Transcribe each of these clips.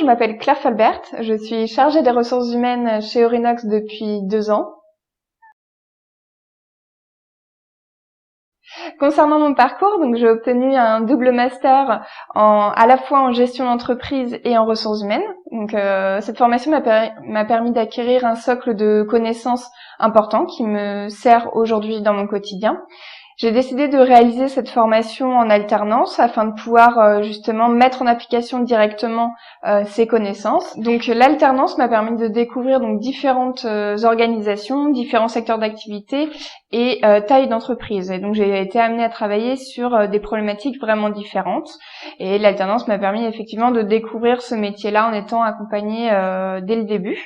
m'appelle Claire Falbert, je suis chargée des ressources humaines chez Orinox depuis 2 ans. Concernant mon parcours, donc j'ai obtenu un double master à la fois en gestion d'entreprise et en ressources humaines. Donc cette formation m'a permis d'acquérir un socle de connaissances important qui me sert aujourd'hui dans mon quotidien. J'ai décidé de réaliser cette formation en alternance afin de pouvoir justement mettre en application directement ces connaissances. Donc l'alternance m'a permis de découvrir donc différentes organisations, différents secteurs d'activité et tailles d'entreprise. Et donc j'ai été amenée à travailler sur des problématiques vraiment différentes. Et l'alternance m'a permis effectivement de découvrir ce métier-là en étant accompagnée dès le début.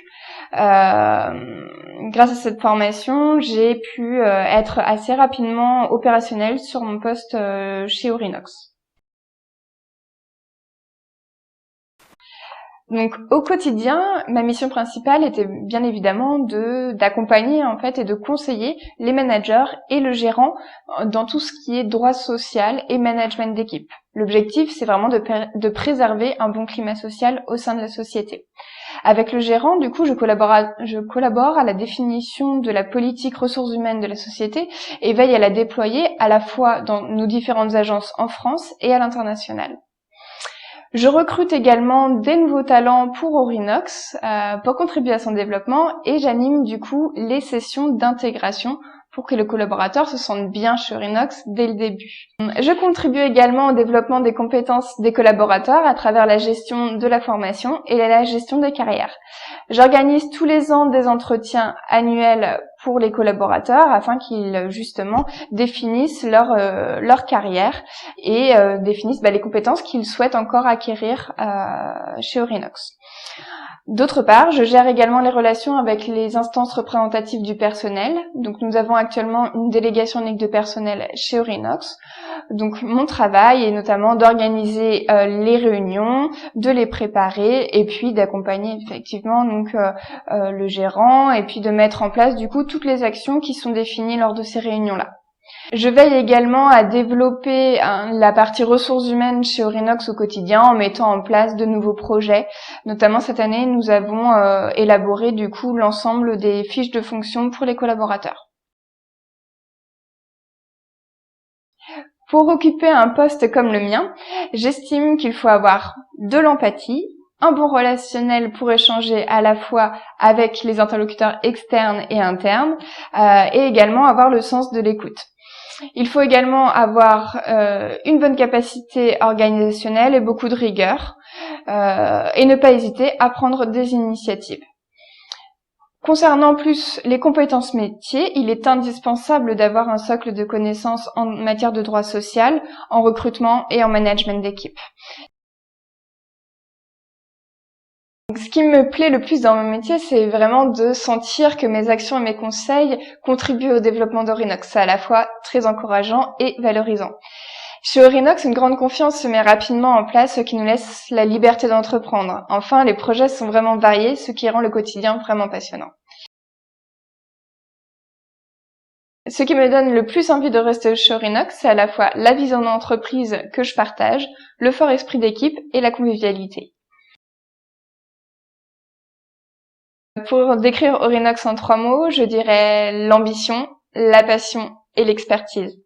Grâce à cette formation, j'ai pu être assez rapidement opérationnelle sur mon poste chez Orinox. Donc au quotidien, ma mission principale était bien évidemment d'accompagner en fait et de conseiller les managers et le gérant dans tout ce qui est droit social et management d'équipe. L'objectif, c'est vraiment de préserver un bon climat social au sein de la société. Avec le gérant, du coup, je collabore à la définition de la politique ressources humaines de la société et veille à la déployer à la fois dans nos différentes agences en France et à l'international. Je recrute également des nouveaux talents pour Orinox pour contribuer à son développement et j'anime du coup les sessions d'intégration pour que les collaborateurs se sentent bien chez Orinox dès le début. Je contribue également au développement des compétences des collaborateurs à travers la gestion de la formation et la gestion des carrières. J'organise tous les ans des entretiens annuels pour les collaborateurs afin qu'ils justement définissent leur carrière et définissent les compétences qu'ils souhaitent encore acquérir chez Orinox. D'autre part, je gère également les relations avec les instances représentatives du personnel. Donc nous avons actuellement une délégation unique de personnel chez Orinox. Donc mon travail est notamment d'organiser les réunions, de les préparer et puis d'accompagner effectivement donc le gérant et puis de mettre en place du coup toutes les actions qui sont définies lors de ces réunions-là. Je veille également à développer la partie ressources humaines chez Orinox au quotidien en mettant en place de nouveaux projets. Notamment cette année, nous avons élaboré du coup l'ensemble des fiches de fonction pour les collaborateurs. Pour occuper un poste comme le mien, j'estime qu'il faut avoir de l'empathie, un bon relationnel pour échanger à la fois avec les interlocuteurs externes et internes, et également avoir le sens de l'écoute. Il faut également avoir une bonne capacité organisationnelle et beaucoup de rigueur et ne pas hésiter à prendre des initiatives. Concernant plus les compétences métiers, il est indispensable d'avoir un socle de connaissances en matière de droit social, en recrutement et en management d'équipe. Ce qui me plaît le plus dans mon métier, c'est vraiment de sentir que mes actions et mes conseils contribuent au développement d'Orinox. C'est à la fois très encourageant et valorisant. Chez Orinox, une grande confiance se met rapidement en place, ce qui nous laisse la liberté d'entreprendre. Enfin, les projets sont vraiment variés, ce qui rend le quotidien vraiment passionnant. Ce qui me donne le plus envie de rester chez Orinox, c'est à la fois la vision d'entreprise que je partage, le fort esprit d'équipe et la convivialité. Pour décrire Orinox en 3 mots, je dirais l'ambition, la passion et l'expertise.